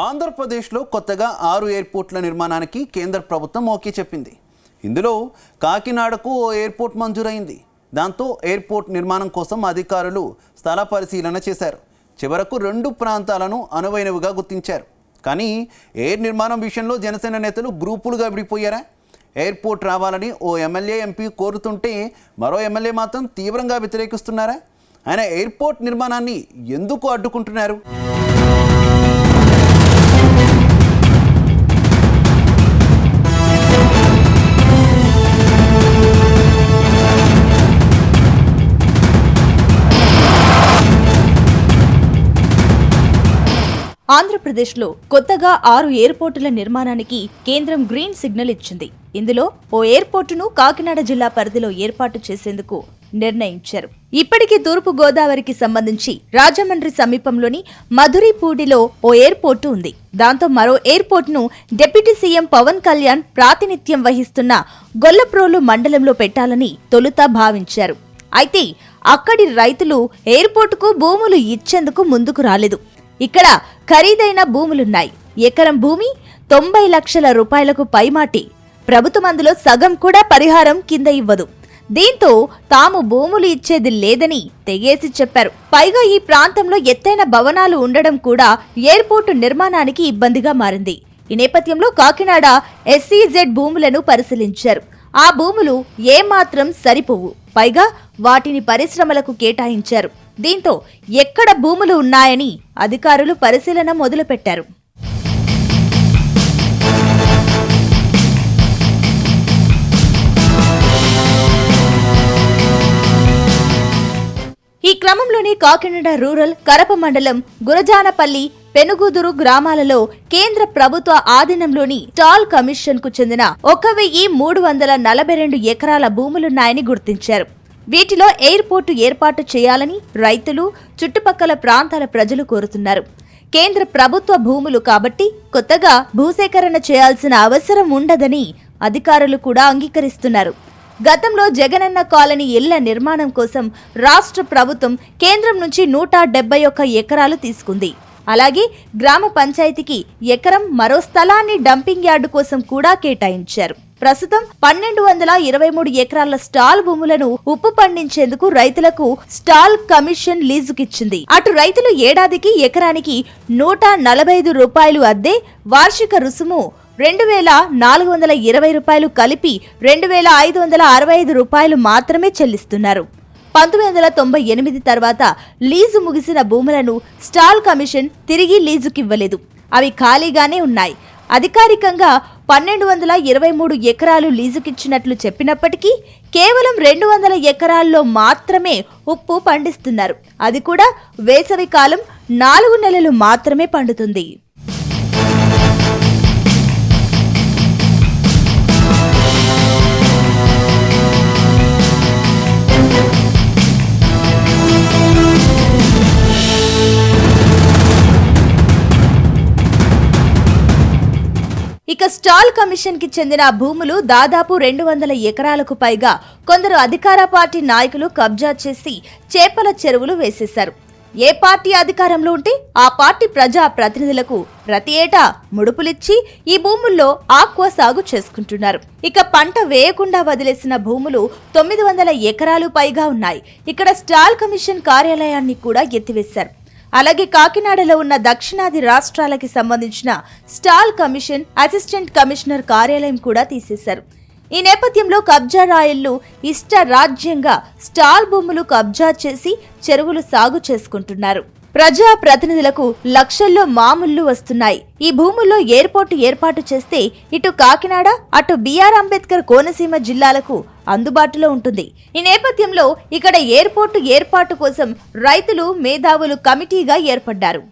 ఆంధ్రప్రదేశ్లో కొత్తగా 6 ఎయిర్పోర్ట్ల నిర్మాణానికి కేంద్ర ప్రభుత్వం ఓకే చెప్పింది. ఇందులో కాకినాడకు ఓ ఎయిర్పోర్ట్ మంజూరైంది. దాంతో ఎయిర్పోర్ట్ నిర్మాణం కోసం అధికారులు స్థల పరిశీలన చేశారు. చివరకు 2 ప్రాంతాలను అనువైనవిగా గుర్తించారు. కానీ ఎయిర్ నిర్మాణం విషయంలో జనసేన నేతలు గ్రూపులుగా విడిపోయారా? ఎయిర్పోర్ట్ రావాలని ఓ ఎమ్మెల్యే ఎంపీ కోరుతుంటే మరో ఎమ్మెల్యే మాత్రం తీవ్రంగా వ్యతిరేకిస్తున్నారా? ఆయన ఎయిర్పోర్ట్ నిర్మాణాన్ని ఎందుకు అడ్డుకుంటున్నారు? ఆంధ్రప్రదేశ్లో కొత్తగా 6 ఎయిర్పోర్టుల నిర్మాణానికి కేంద్రం గ్రీన్ సిగ్నల్ ఇచ్చింది. ఇందులో ఓ ఎయిర్పోర్టును కాకినాడ జిల్లా పరిధిలో ఏర్పాటు చేసేందుకు నిర్ణయించారు. ఇప్పటికీ తూర్పు గోదావరికి సంబంధించి రాజమండ్రి సమీపంలోని మధురైపూడిలో ఓ ఎయిర్పోర్టు ఉంది. దాంతో మరో ఎయిర్పోర్టును డిప్యూటీ సీఎం పవన్ కళ్యాణ్ ప్రాతినిధ్యం వహిస్తున్న గొల్లప్రోలు మండలంలో పెట్టాలని తొలుత భావించారు. అయితే అక్కడి రైతులు ఎయిర్పోర్టుకు భూములు ఇచ్చేందుకు ముందుకు రాలేదు. ఇక్కడ ఖరీదైన భూములున్నాయి. ఎకరం భూమి 90 లక్షల రూపాయలకు పైమాటి. ప్రభుత్వం అందులో సగం కూడా పరిహారం కింద ఇవ్వదు. దీంతో తాము భూములు ఇచ్చేది లేదని తెగేసి చెప్పారు. పైగా ఈ ప్రాంతంలో ఎత్తైన భవనాలు ఉండడం కూడా ఎయిర్పోర్టు నిర్మాణానికి ఇబ్బందిగా మారింది. ఈ నేపథ్యంలో కాకినాడ SEZ భూములను పరిశీలించారు. ఆ భూములు ఏమాత్రం సరిపోవు. పైగా వాటిని పరిశ్రమలకు కేటాయించారు. దీంతో ఎక్కడ భూములు ఉన్నాయని అధికారులు పరిశీలన మొదలుపెట్టారు. ఈ క్రమంలోనే కాకినాడ రూరల్, కరప మండలం, గురజానపల్లి, పెనుగుదురు గ్రామాలలో కేంద్ర ప్రభుత్వ ఆధీనంలోని స్టాల్ కమిషన్ కు చెందిన 1342 ఎకరాల భూములున్నాయని గుర్తించారు. వీటిలో ఎయిర్పోర్టు ఏర్పాటు చేయాలని రైతులు, చుట్టుపక్కల ప్రాంతాల ప్రజలు కోరుతున్నారు. కేంద్ర ప్రభుత్వ భూములు కాబట్టి కొత్తగా భూసేకరణ చేయాల్సిన అవసరం ఉండదని అధికారులు కూడా అంగీకరిస్తున్నారు. గతంలో జగనన్న కాలనీ ఇళ్ల నిర్మాణం కోసం రాష్ట్ర ప్రభుత్వం కేంద్రం నుంచి 171 ఎకరాలు తీసుకుంది. అలాగే గ్రామ పంచాయతీకి ఎకరం, మరో స్థలాన్ని డంపింగ్ యార్డు కోసం కూడా కేటాయించారు. ప్రస్తుతం 1223 ఎకరాల స్టాల్ భూములను ఉప్పు పండించేందుకు రైతులకు స్టాల్ కమిషన్ లీజుకిచ్చింది. అటు రైతులు ఏడాదికి ఎకరానికి 145 రూపాయలు అద్దె, వార్షిక రుసుము 2420 రూపాయలు కలిపి 2565 రూపాయలు మాత్రమే చెల్లిస్తున్నారు. 1998 తర్వాత లీజు ముగిసిన భూములను స్టాల్ కమిషన్ తిరిగి లీజుకివ్వలేదు. అవి ఖాళీగానే ఉన్నాయి. అధికారికంగా 1223 ఎకరాలు లీజుకిచ్చినట్లు చెప్పినప్పటికీ కేవలం 200 ఎకరాల్లో మాత్రమే ఉప్పు పండిస్తున్నారు. అది కూడా వేసవి కాలం 4 నెలలు మాత్రమే పండుతుంది. ఇక స్టాల్ కమిషన్ కి చెందిన భూములు దాదాపు 200 ఎకరాలకు పైగా కొందరు అధికార పార్టీ నాయకులు కబ్జా చేసి చేపల చెరువులు వేసేశారు. ఏ పార్టీ అధికారంలో ఉంటే ఆ పార్టీ ప్రజా ప్రతినిధులకు ప్రతి ఏటా ముడుపులిచ్చి ఈ భూముల్లో ఆక్వా సాగు చేసుకుంటున్నారు. ఇక పంట వేయకుండా వదిలేసిన భూములు 900 ఎకరాలు పైగా ఉన్నాయి. ఇక్కడ స్టాల్ కమిషన్ కార్యాలయాన్ని కూడా ఎత్తివేశారు. అలాగే కాకినాడలో ఉన్న దక్షిణాది రాష్ట్రాలకి సంబంధించిన స్టాల్ కమిషన్, అసిస్టెంట్ కమిషనర్ కార్యాలయం కూడా తీసేశారు. ఈ నేపథ్యంలో కబ్జా రాయళ్లు ఇష్ట రాజ్యంగా స్టాల్ భూములు కబ్జా చేసి చెరువులు సాగు చేసుకుంటున్నారు. ప్రజా ప్రతినిధులకు లక్షల్లో మామూళ్లు వస్తున్నాయి. ఈ భూముల్లో ఎయిర్పోర్టు ఏర్పాటు చేస్తే ఇటు కాకినాడ, అటు బిఆర్ అంబేద్కర్ కోనసీమ జిల్లాలకు అందుబాటులో ఉంటుంది. ఈ నేపథ్యంలో ఇక్కడ ఎయిర్పోర్టు ఏర్పాటు కోసం రైతులు, మేధావులు కమిటీగా ఏర్పడ్డారు.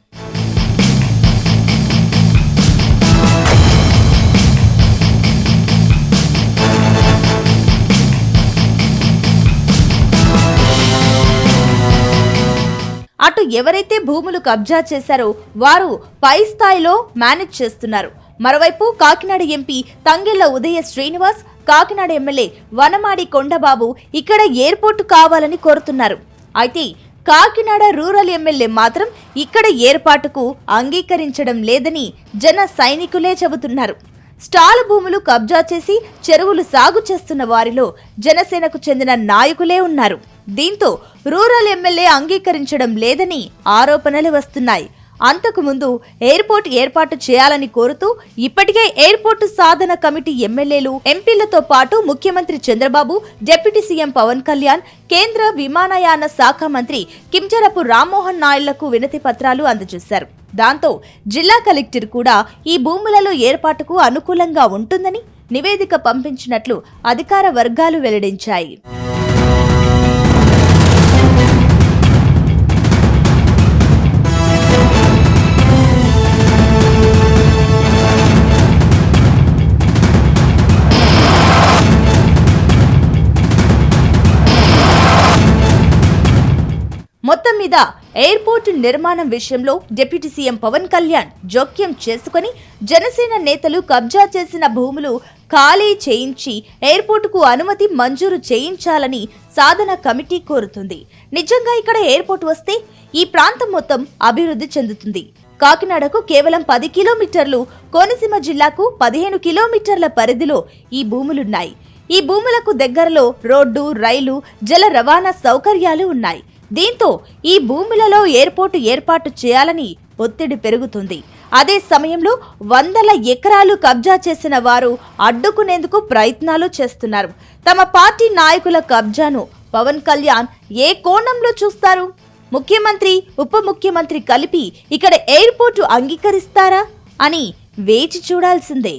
అటు ఎవరైతే భూములు కబ్జా చేశారో వారు పై స్థాయిలో మేనేజ్ చేస్తున్నారు. మరోవైపు కాకినాడ ఎంపీ తంగెళ్ల ఉదయ శ్రీనివాస్, కాకినాడ ఎమ్మెల్యే వనమాడి కొండబాబు ఇక్కడ ఎయిర్పోర్టు కావాలని కోరుతున్నారు. అయితే కాకినాడ రూరల్ ఎమ్మెల్యే మాత్రం ఇక్కడ ఏర్పాటుకు అంగీకరించడం లేదని జన సైనికులే చెబుతున్నారు. స్టాల్ భూములు కబ్జా చేసి చెరువులు సాగు చేస్తున్న వారిలో జనసేనకు చెందిన నాయకులే ఉన్నారు. దీంతో రూరల్ ఎమ్మెల్యే అంగీకరించడం లేదని ఆరోపణలు వస్తున్నాయి. అంతకుముందు ఎయిర్పోర్ట్ ఏర్పాటు చేయాలని కోరుతూ ఇప్పటికే ఎయిర్పోర్టు సాధన కమిటీ ఎమ్మెల్యేలు, ఎంపీలతో పాటు ముఖ్యమంత్రి చంద్రబాబు, డిప్యూటీ సీఎం పవన్ కళ్యాణ్, కేంద్ర విమానయాన శాఖ మంత్రి కింజరపు రామ్మోహన్ నాయుడులకు వినతి పత్రాలు అందజేశారు. దాంతో జిల్లా కలెక్టర్ కూడా ఈ భూములలో ఏర్పాటుకు అనుకూలంగా ఉంటుందని నివేదిక పంపించినట్లు అధికార వర్గాలు వెల్లడించాయి. మొత్తం మీద ఎయిర్పోర్టు నిర్మాణం విషయంలో డిప్యూటీ సీఎం పవన్ కళ్యాణ్ జోక్యం చేసుకుని జనసేన నేతలు కబ్జా చేసిన భూములు ఖాళీ చేయించి ఎయిర్పోర్టుకు అనుమతి మంజూరు చేయించాలని సాధన కమిటీ కోరుతుంది. నిజంగా ఇక్కడ ఎయిర్పోర్టు వస్తే ఈ ప్రాంతం మొత్తం అభివృద్ధి చెందుతుంది. కాకినాడకు కేవలం 10 కిలోమీటర్లు, కోనసీమ జిల్లాకు 15 కిలోమీటర్ల పరిధిలో ఈ భూములున్నాయి. ఈ భూములకు దగ్గరలో రోడ్డు, రైలు, జల రవాణా సౌకర్యాలు ఉన్నాయి. దీంతో ఈ భూములలో ఎయిర్పోర్టు ఏర్పాటు చేయాలని ఒత్తిడి పెరుగుతుంది. అదే సమయంలో వందల ఎకరాలు కబ్జా చేసిన వారు అడ్డుకునేందుకు ప్రయత్నాలు చేస్తున్నారు. తమ పార్టీ నాయకుల కబ్జాను పవన్ కళ్యాణ్ ఏ కోణంలో చూస్తారు? ముఖ్యమంత్రి, ఉప ముఖ్యమంత్రి కలిపి ఇక్కడ ఎయిర్పోర్టు అంగీకరిస్తారా అని వేచి చూడాల్సిందే.